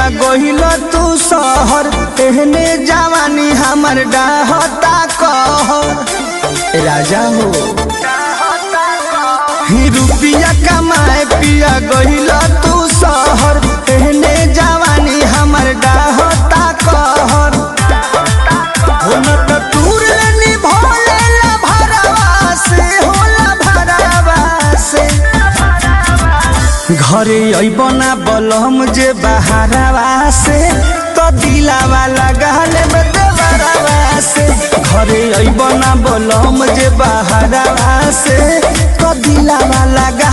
पिया गहिल तू शहर एहने जवानी हमर डाहता कहर राजा हो ही रुपिया कमाए पिया गहिल तू शहर एहने जवानी हमर डाहता कहर हो न त दूर लेनी भोले ला भरवा से होला भरवा से घरे अइबना बलम जे बहारवा से तो दिलावा लगाले बदवरवा से घरे अइबना बलम जे बहारवा से तो दिलावा लगा